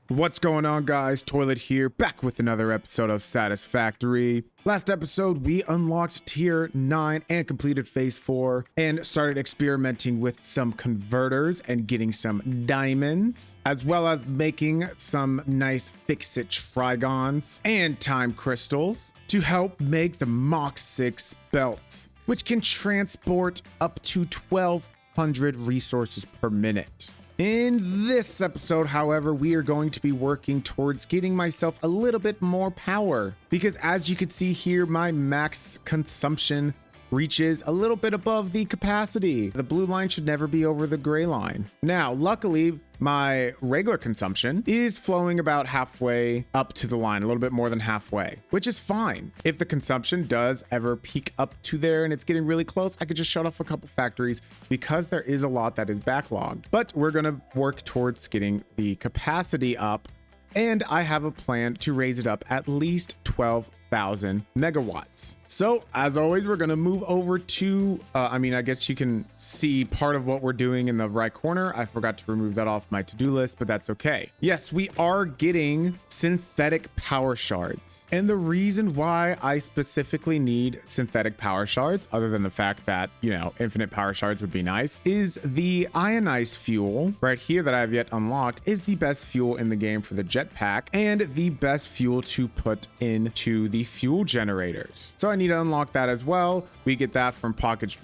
What's going on, guys? Toilet here, back with another episode of Satisfactory. Last episode, we unlocked tier 9 and completed phase 4 and started experimenting with some converters and getting some diamonds, as well as making some nice fix-it trigons and time crystals to help make the Mach 6 belts, which can transport up to 1,200 resources per minute. In this episode, however, we are going to be working towards getting myself a little bit more power, because as you can see here, my max consumption reaches a little bit above the capacity. The blue line should never be over the gray line. Now, luckily, my regular consumption is flowing about halfway up to the line, a little bit more than halfway, which is fine. If the consumption does ever peak up to there and it's getting really close, I could just shut off a couple factories because there is a lot that is backlogged. But we're gonna work towards getting the capacity up, and I have a plan to raise it up at least 12,000 megawatts. So as always, we're going to move over to, I guess you can see part of what we're doing in the right corner. I forgot to remove that off my to-do list, but that's okay. Yes, we are getting synthetic power shards. And the reason why I specifically need synthetic power shards, other than the fact that, infinite power shards would be nice, is the ionized fuel right here that I've yet unlocked is the best fuel in the game for the jetpack and the best fuel to put into the fuel generators. So I need to unlock that as well. We get that from packaged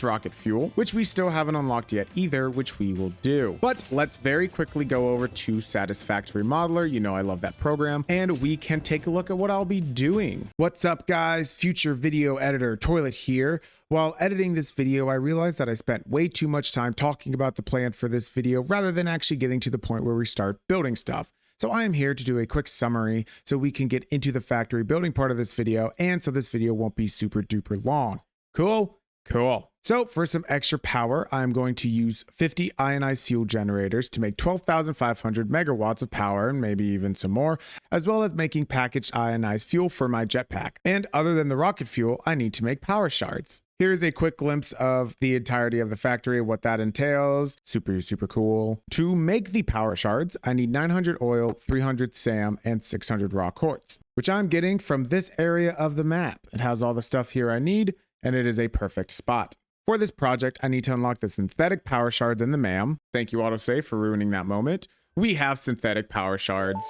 rocket fuel, which we still haven't unlocked yet either, which we will do. But let's very quickly go over to Satisfactory Modeler. I love that program, and we can take a look at what I'll be doing. What's up, guys? Future video editor Toilet here. While editing this video, I realized that I spent way too much time talking about the plan for this video rather than actually getting to the point where we start building stuff. So I am here to do a quick summary so we can get into the factory building part of this video, and so this video won't be super duper long. Cool? Cool. So for some extra power, I'm going to use 50 ionized fuel generators to make 12,500 megawatts of power, and maybe even some more, as well as making packaged ionized fuel for my jetpack. And other than the rocket fuel, I need to make power shards. Here's a quick glimpse of the entirety of the factory, what that entails. Super, super cool. To make the power shards, I need 900 oil, 300 SAM, and 600 raw quartz, which I'm getting from this area of the map. It has all the stuff here I need, and it is a perfect spot. For this project, I need to unlock the synthetic power shards in the MAM. Thank you, Autosave, for ruining that moment. We have synthetic power shards.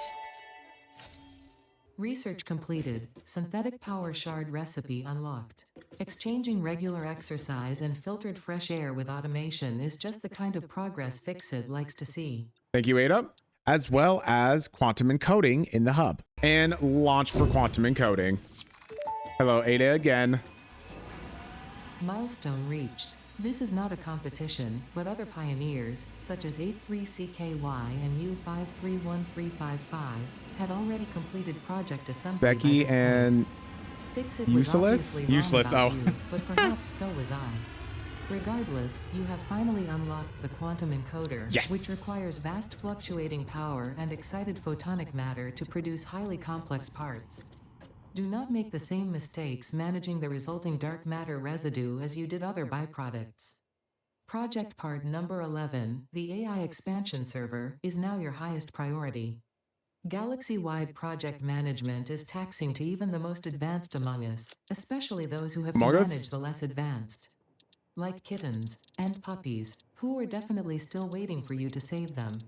Research completed. Synthetic power shard recipe unlocked. Exchanging regular exercise and filtered fresh air with automation is just the kind of progress Fixit likes to see. Thank you, Ada. As well as quantum encoding in the hub. And launch for quantum encoding. Hello, Ada again. Milestone reached. This is not a competition, but other pioneers, such as 83CKY and U531355, had already completed project assembly. Becky and Fixit Useless? Useless, oh. You, but perhaps so was I. Regardless, you have finally unlocked the quantum encoder, yes, which requires vast fluctuating power and excited photonic matter to produce highly complex parts. Do not make the same mistakes managing the resulting dark matter residue as you did other byproducts. Project part number 11, the AI expansion server, is now your highest priority. Galaxy-wide project management is taxing to even the most advanced among us, especially those who have to manage the less advanced. Like kittens and puppies, who are definitely still waiting for you to save them.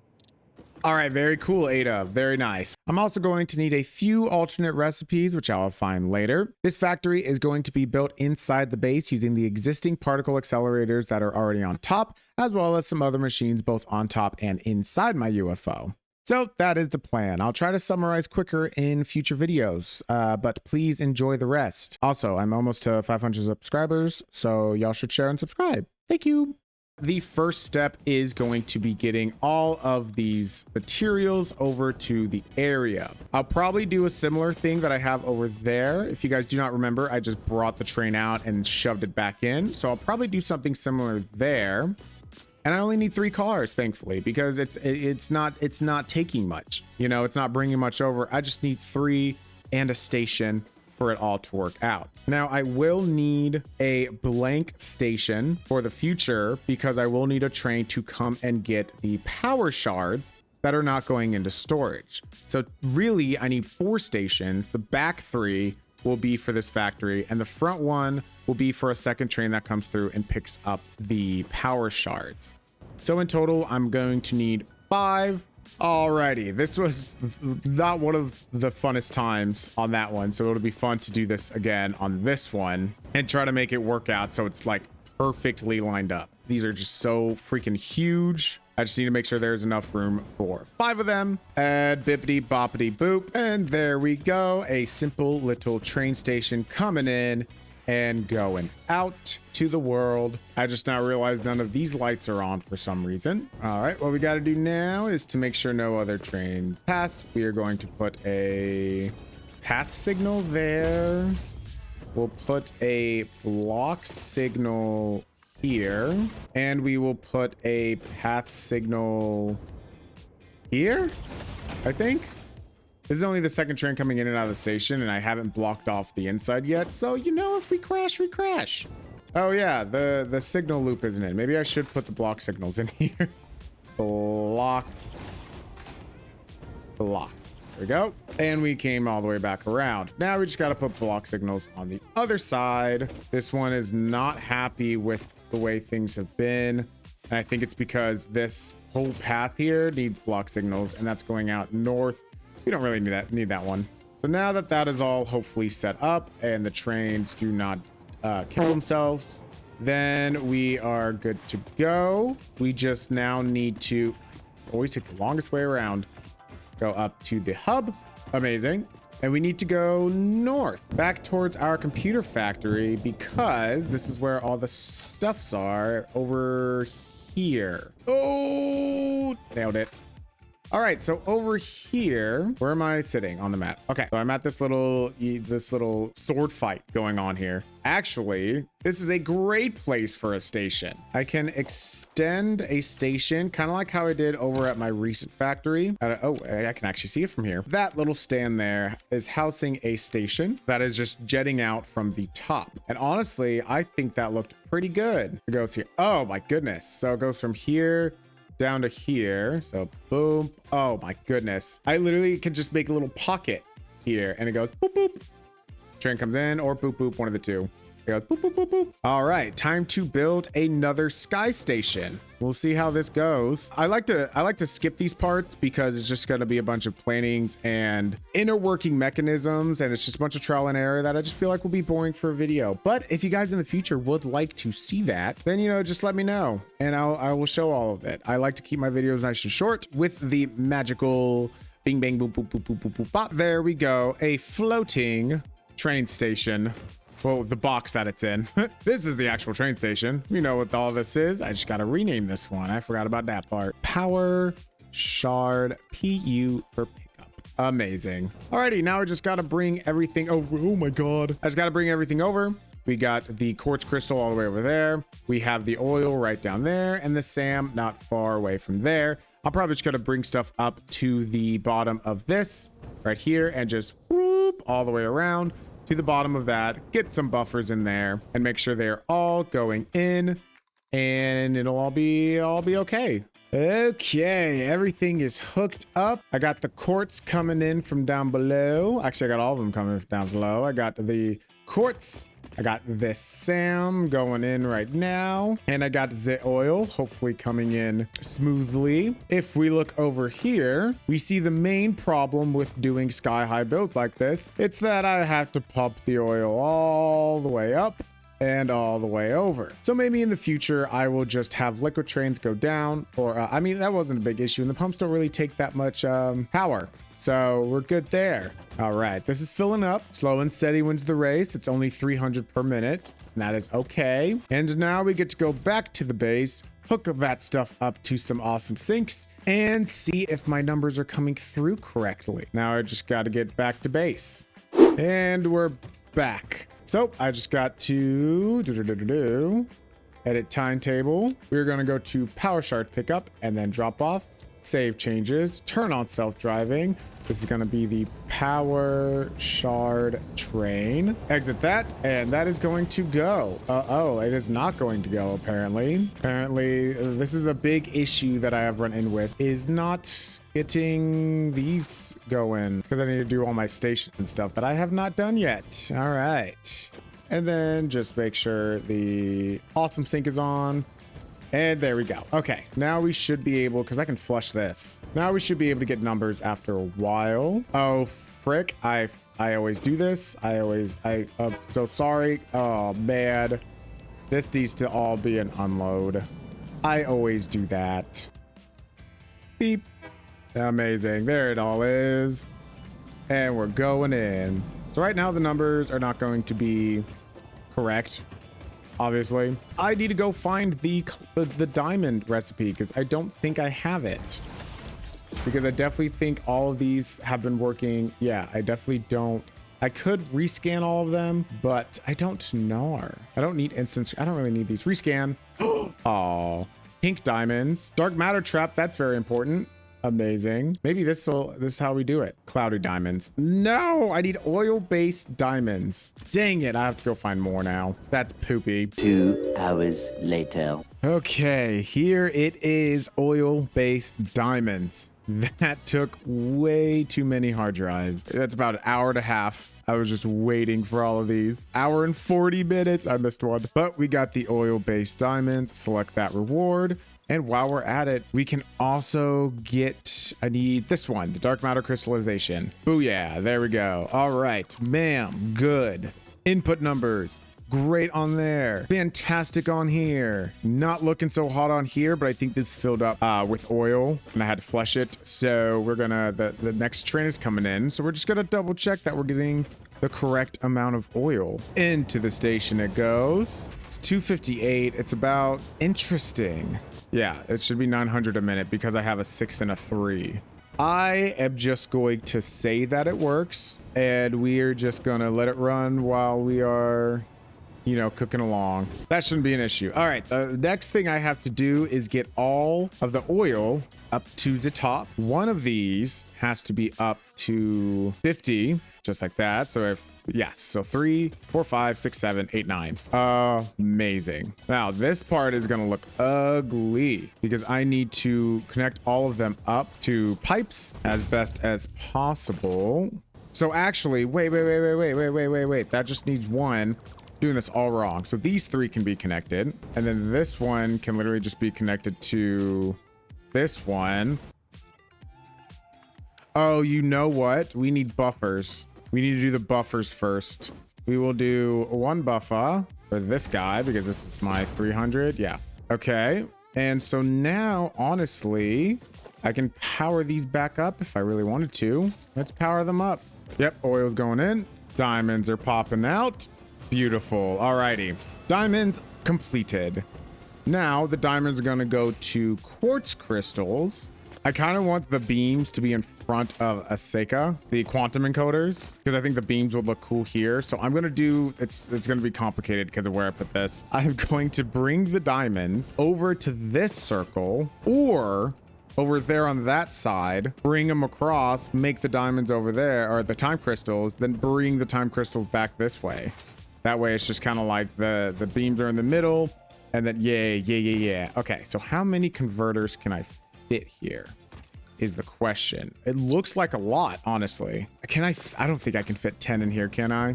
All right, very cool, Ada. Very nice. I'm also going to need a few alternate recipes, which I'll find later. This factory is going to be built inside the base using the existing particle accelerators that are already on top, as well as some other machines both on top and inside my UFO. So that is the plan. I'll try to summarize quicker in future videos, but please enjoy the rest. Also, I'm almost to 500 subscribers, so y'all should share and subscribe. Thank you. The first step is going to be getting all of these materials over to the area. I'll probably do a similar thing that I have over there. If you guys do not remember, I just brought the train out and shoved it back in. So I'll probably do something similar there. And I only need 3 cars, thankfully, because it's not taking much. It's not bringing much over. I just need 3 and a station for it all to work out. Now, I will need a blank station for the future because I will need a train to come and get the power shards that are not going into storage. So really, I need 4 stations. The back 3 will be for this factory, and the front one will be for a second train that comes through and picks up the power shards. So in total, I'm going to need 5. Alrighty, this was not one of the funnest times on that one, so it'll be fun to do this again on this one and try to make it work out so it's like perfectly lined up. These are just so freaking huge. I just need to make sure there's enough room for 5 of them. And bippity boppity boop. And there we go. A simple little train station coming in and going out to the world. I just now realized none of these lights are on for some reason. All right, what we got to do now is to make sure no other trains pass. We are going to put a path signal there. We'll put a block signal here, and we will put a path signal here, I think. This is only the second train coming in and out of the station, and I haven't blocked off the inside yet. So, you know, if we crash, we crash. Oh yeah, the signal loop isn't in. Maybe I should put the block signals in here. Block. There we go. And we came all the way back around. Now we just got to put block signals on the other side. This one is not happy with the way things have been. And I think it's because this whole path here needs block signals, and that's going out north. We don't really need that one. So now that that is all hopefully set up and the trains do not kill themselves, then we are good to go. We just now need to always take the longest way around. Go up to the hub. Amazing. And we need to go north back towards our computer factory, because this is where all the stuffs are over here. Oh, nailed it. All right, so over here, where am I sitting on the map? Okay, so I'm at this little sword fight going on here. Actually, this is a great place for a station. I can extend a station, kind of like how I did over at my recent factory. Oh, I can actually see it from here. That little stand there is housing a station that is just jetting out from the top. And honestly, I think that looked pretty good. It goes here. Oh my goodness. So it goes from here down to here. So boom. Oh my goodness. I literally could just make a little pocket here, and it goes boop boop. Train comes in, or boop boop, one of the two. It goes boop boop boop boop. All right, time to build another sky station. We'll see how this goes. I like to skip these parts because it's just going to be a bunch of plannings and inner working mechanisms, and it's just a bunch of trial and error that I just feel like will be boring for a video. But if you guys in the future would like to see that, then, you know, just let me know and I will show all of it. I like to keep my videos nice and short with the magical bing bang boop boop boop boop boop boop bop. There we go. A floating train station. Well, the box that it's in. This is the actual train station. You know what all this is. I just got to rename this one. I forgot about that part. Power shard PU for pickup. Amazing. Alrighty, now I just got to bring everything over. Oh my God. I just got to bring everything over. We got the quartz crystal all the way over there. We have the oil right down there, and the SAM not far away from there. I'm probably just going to bring stuff up to the bottom of this right here and just whoop all the way around to the bottom of that, get some buffers in there and make sure they're all going in, and it'll all be okay. Okay, everything is hooked up. I got the quartz coming in from down below. Actually, I got all of them coming from down below. I got the quartz. I got this SAM going in right now, and I got the oil hopefully coming in smoothly. If we look over here, we see the main problem with doing sky high build like this. It's that I have to pump the oil all the way up and all the way over. So maybe in the future, I will just have liquid trains go down, or I mean, that wasn't a big issue, and the pumps don't really take that much power. So we're good there. All right, this is filling up. Slow and steady wins the race. It's only 300 per minute, and that is okay. And now we get to go back to the base, hook that stuff up to some awesome sinks, and see if my numbers are coming through correctly. Now I just got to get back to base, and we're back. So I just got to edit timetable. We're going to go to power shard pickup and then drop off. Save changes. Turn on self-driving. This is going to be the power shard train. Exit that, and that is going to go. Oh, it is not going to go, apparently. Apparently, this is a big issue that I have run in with, is not getting these going, because I need to do all my stations and stuff that I have not done yet. All right. And then just make sure the awesome sync is on. And there we go. Okay, now we should be able, because I can flush this. Now we should be able to get numbers after a while. Oh, frick. I always do this. I'm so sorry. Oh, man. This needs to all be an unload. I always do that. Beep. Amazing. There it all is. And we're going in. So right now the numbers are not going to be correct. Obviously, I need to go find the diamond recipe because I don't think I have it. Because I definitely think all of these have been working. Yeah, I definitely don't. I could rescan all of them, but I don't know. I don't need instance. I don't really need these. Rescan. Oh, pink diamonds. Dark matter trap. That's very important. Amazing. Maybe this is how we do it. Cloudy diamonds. No, I need oil-based diamonds. Dang it, I have to go find more now. That's poopy. 2 hours later. Okay, here it is, oil-based diamonds. That took way too many hard drives. That's about an hour and a half. I was just waiting for all of these. Hour and 40 minutes. I missed one. But we got the oil-based diamonds. Select that reward. And while we're at it, we can also get, I need this one, the dark matter crystallization. Booyah, there we go. All right, ma'am, good. Input numbers, great on there. Fantastic on here. Not looking so hot on here, but I think this filled up with oil and I had to flush it. So we're gonna, the next train is coming in. So we're just gonna double check that we're getting the correct amount of oil. Into the station it goes. It's 258, it's about, interesting. Yeah, it should be 900 a minute because I have a 6 and a 3. I am just going to say that it works and we are just gonna let it run while we are, you know, cooking along. That shouldn't be an issue. All right, the next thing I have to do is get all of the oil up to the top. One of these has to be up to 50, just like that. So if, yes, so 3, 4, 5, 6, 7, 8, 9. Amazing. Now this part is gonna look ugly because I need to connect all of them up to pipes as best as possible. So actually, wait. That just needs one. Doing this all wrong. So these 3 can be connected. And then this one can literally just be connected to this one. Oh, you know what? We need buffers. We need to do the buffers first. We will do 1 buffer for this guy because this is my 300. Yeah. Okay. And so now, honestly, I can power these back up if I really wanted to. Let's power them up. Yep. Oil's going in. Diamonds are popping out. Beautiful. Alrighty. Diamonds completed. Now the diamonds are going to go to quartz crystals. I kind of want the beams to be in front of Aseka, the quantum encoders, because I think the beams would look cool here. So I'm going to do, it's going to be complicated because of where I put this. I'm going to bring the diamonds over to this circle or over there on that side, bring them across, make the diamonds over there or the time crystals, then bring the time crystals back this way. That way it's just kind of like the beams are in the middle and then yeah. Okay, so how many converters can I fit here is the question. It looks like a lot, honestly. Can I don't think I can fit 10 in here, can I?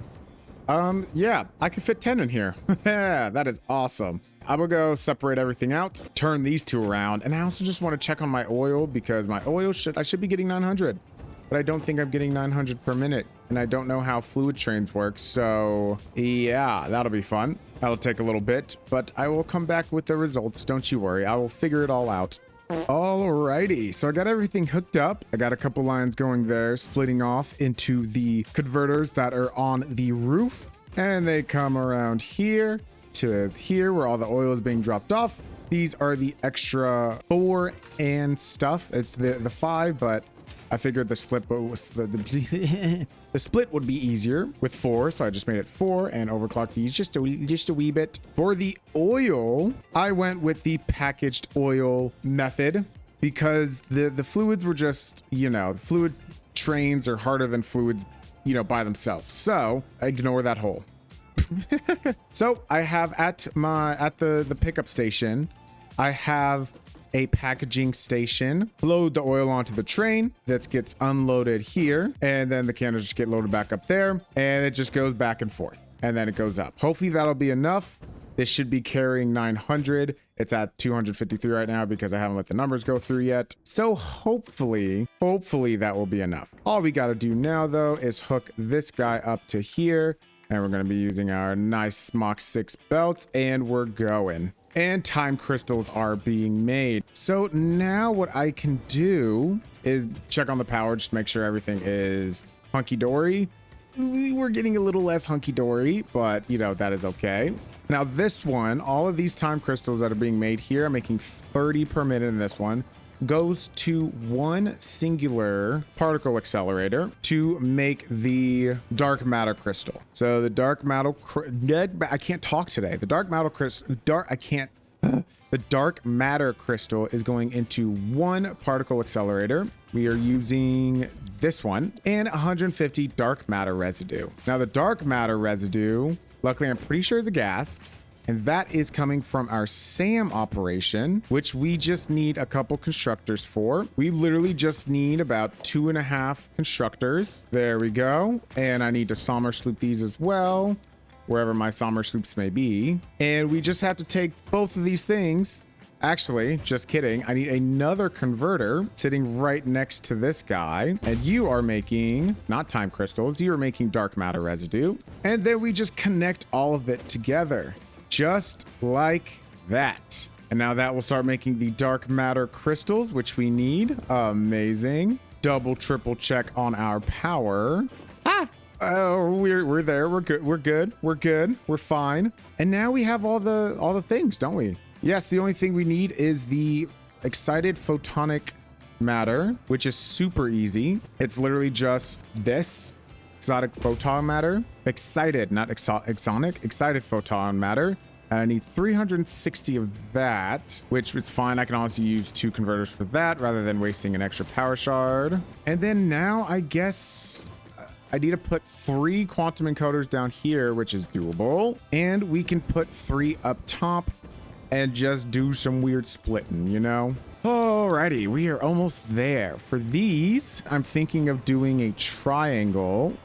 Yeah, I can fit 10 in here. That is awesome. I'm gonna go separate everything out, turn these 2 around, and I also just want to check on my oil because my oil I should be getting 900. But I don't think I'm getting 900 per minute. And I don't know how fluid trains work. So yeah, that'll be fun. That'll take a little bit, but I will come back with the results. Don't you worry. I will figure it all out. Alrighty, so I got everything hooked up. I got a couple lines going there, splitting off into the converters that are on the roof. And they come around here to here where all the oil is being dropped off. These are the extra 4 and stuff. It's the 5, but I figured the split was the split would be easier with 4, so I just made it 4 and overclocked these just a wee bit. For the oil, I went with the packaged oil method. because the fluids were just, fluid trains are harder than fluids, by themselves. So ignore that hole. So I have at the pickup station, I have a packaging station. Load the oil onto the train. That gets unloaded here, and then the cannons just get loaded back up there, and it just goes back and forth, and then it goes up. Hopefully that'll be enough. This should be carrying 900. It's at 253 right now because I haven't let the numbers go through yet. So hopefully that will be enough. All we got to do now though is hook this guy up to here, and we're going to be using our nice Mach 6 belts, and we're going. And time crystals are being made. So now what I can do is check on the power, just make sure everything is hunky-dory. We're getting a little less hunky-dory, but that is okay. Now this one, all of these time crystals that are being made here, I'm making 30 per minute in this one, goes to one singular particle accelerator to make the dark matter crystal. So the dark matter, I can't talk today. The dark matter crystal, the dark matter crystal is going into one particle accelerator. We are using this one and 150 dark matter residue. Now the dark matter residue, luckily I'm pretty sure is a gas, and that is coming from our SAM operation, which we just need a couple constructors for. We literally just need about 2.5 constructors. There we go. And I need to sommer sloop these as well, wherever my sommer sloops may be. And we just have to take both of these things. Actually, just kidding. I need another converter sitting right next to this guy. And you are making, not time crystals, you are making dark matter residue. And then we just connect all of it together. Just like that. And now that will start making the dark matter crystals, which we need. Amazing. Double, triple check on our power. Oh, we're there. We're good. We're good. We're good. We're fine. And now we have all the things, don't we? Yes, the only thing we need is the excited photonic matter, which is super easy. It's literally just this. Exotic photon matter, excited, not exonic, excited photon matter. And I need 360 of that, which is fine. I can honestly use 2 converters for that rather than wasting an extra power shard. And then now I guess I need to put 3 quantum encoders down here, which is doable. And we can put 3 up top and just do some weird splitting, Alrighty, we are almost there. For these, I'm thinking of doing a triangle.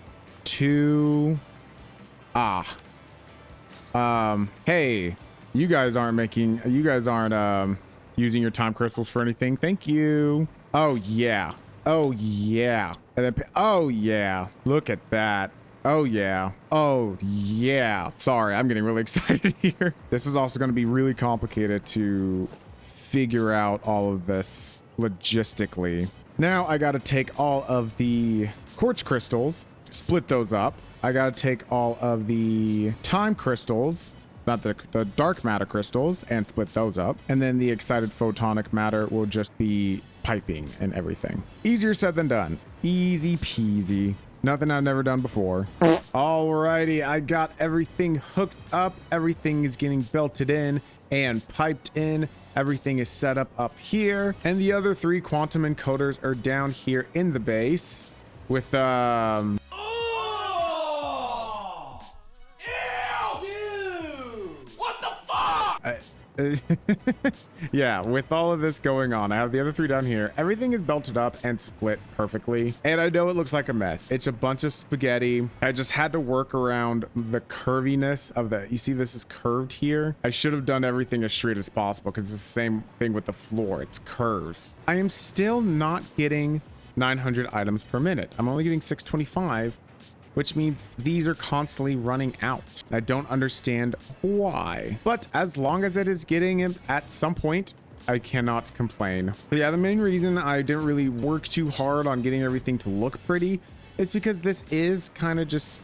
Hey, you guys aren't using your time crystals for anything. Thank you. Oh yeah, and then oh yeah, look at that. Oh yeah, sorry, I'm getting really excited here. This is also going to be really complicated to figure out all of this logistically. Now I got to take all of the quartz crystals, split those up. I gotta take all of the time crystals, not the dark matter crystals, and split those up. And then the excited photonic matter will just be piping and everything. Easier said than done. Easy peasy. Nothing I've never done before. Alrighty, I got everything hooked up. Everything is getting belted in and piped in. Everything is set up here. And the other 3 quantum encoders are down here in the base with yeah, with all of this going on, I have the other 3 down here. Everything is belted up and split perfectly, and I know it looks like a mess. It's a bunch of spaghetti. I just had to work around the curviness of you see this is curved here. I should have done everything as straight as possible because it's the same thing with the floor. It's curves. I am still not getting 900 items per minute. I'm only getting 625, which means these are constantly running out. I don't understand why, but as long as it is getting it at some point, I cannot complain. But yeah, the main reason I didn't really work too hard on getting everything to look pretty is because this is kind of just,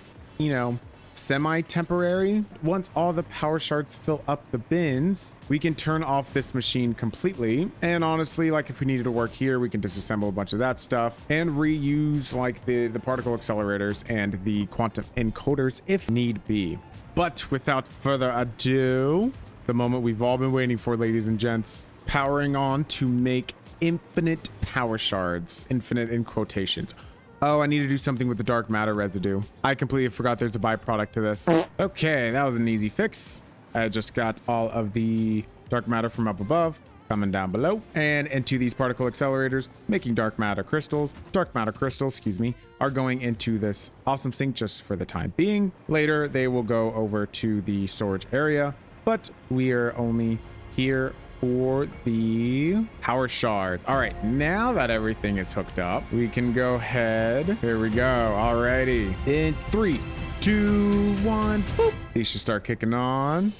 semi-temporary. Once all the power shards fill up the bins, we can turn off this machine completely. And honestly, like if we needed to work here, we can disassemble a bunch of that stuff and reuse like the particle accelerators and the quantum encoders if need be. But without further ado, it's the moment we've all been waiting for, ladies and gents. Powering on to make infinite power shards. Infinite in quotations. Oh, I need to do something with the dark matter residue. I completely forgot there's a byproduct to this. Okay, that was an easy fix. I just got all of the dark matter from up above coming down below and into these particle accelerators, making dark matter crystals. Dark matter crystals, excuse me, are going into this awesome sink just for the time being. Later, they will go over to the storage area, but we are only here for the power shards. All right, now that everything is hooked up, we can go ahead. Here we go. Alrighty. In 3, 2, 1. Boop. These should start kicking on.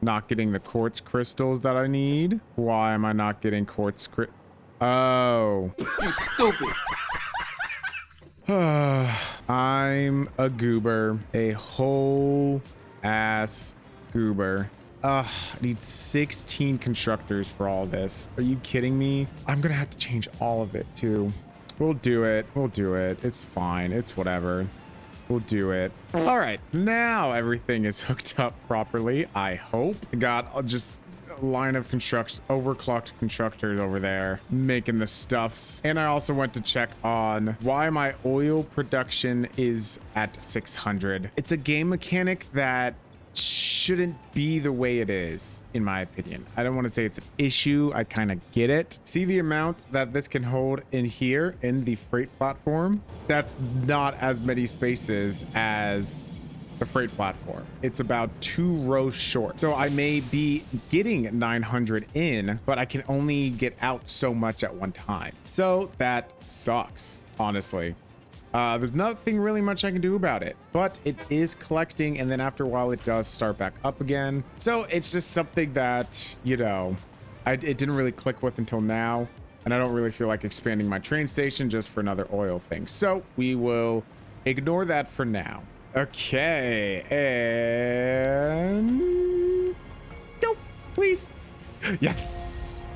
Not getting the quartz crystals that I need. Why am I not getting quartz Oh. You stupid. I'm a goober. A whole ass goober. I need 16 constructors for all this. Are you kidding me? I'm gonna have to change all of it too. We'll do it. We'll do it. It's fine. It's whatever. We'll do it. All right, now everything is hooked up properly, I hope. Got just a line of overclocked constructors over there making the stuffs. And I also went to check on why my oil production is at 600. It's a game mechanic that shouldn't be the way it is, in my opinion. I don't want to say it's an issue. I kind of get it. See the amount that this can hold in here in the freight platform? That's not as many spaces as the freight platform. It's about 2 rows short. So I may be getting 900 in, but I can only get out so much at one time. So that sucks, honestly. There's nothing really much I can do about it, but it is collecting, and then after a while it does start back up again. So it's just something that, you know, it didn't really click with until now, and I don't really feel like expanding my train station just for another oil thing. So we will ignore that for now. Okay, and go, please. Yes,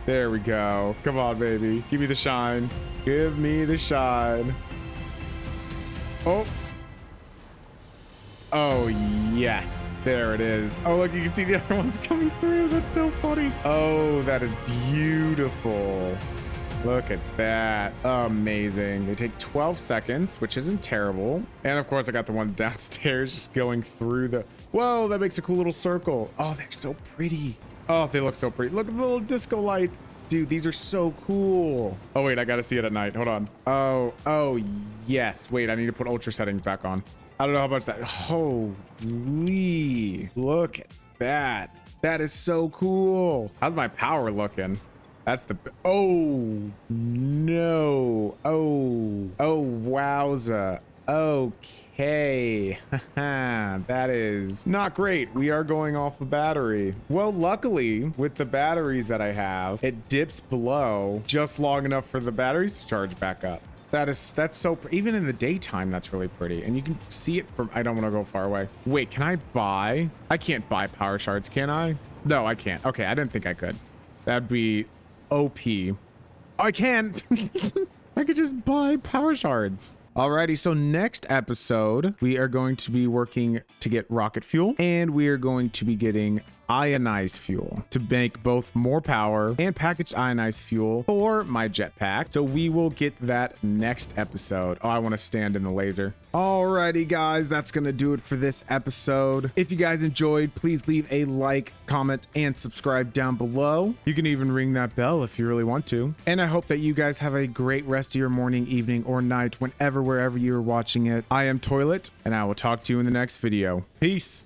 there we go. Come on, baby, give me the shine. Give me the shine. Oh, yes, there it is. Oh, look, you can see the other ones coming through. That's so funny. Oh, that is beautiful. Look at that. Amazing. They take 12 seconds, which isn't terrible. And of course, I got the ones downstairs just going through the... Whoa, that makes a cool little circle. Oh, they're so pretty. Oh, they look so pretty. Look at the little disco lights. Dude, these are so cool. Oh, wait, I gotta see it at night. Hold on. Oh, yes. Wait, I need to put ultra settings back on. I don't know how much that... Holy. Look at that. That is so cool. How's my power looking? That's the... Oh, no. Oh, wowza. Okay. That is not great. We are going off a battery. Well, luckily with the batteries that I have, it dips below just long enough for the batteries to charge back up. That's so even in the daytime, that's really pretty. And you can see it from... I don't want to go far away. Wait, can I buy? I can't buy power shards, can I? No, I can't. Okay, I didn't think I could. That'd be OP. I can. I could just buy power shards. Alrighty, so next episode, we are going to be working to get rocket fuel, and we are going to be getting ionized fuel to make both more power and packaged ionized fuel for my jetpack. So we will get that next episode. Oh, I want to stand in the laser. Alrighty, guys, that's going to do it for this episode. If you guys enjoyed, please leave a like, comment, and subscribe down below. You can even ring that bell if you really want to. And I hope that you guys have a great rest of your morning, evening, or night, wherever you're watching it. I am Toilet, and I will talk to you in the next video. Peace.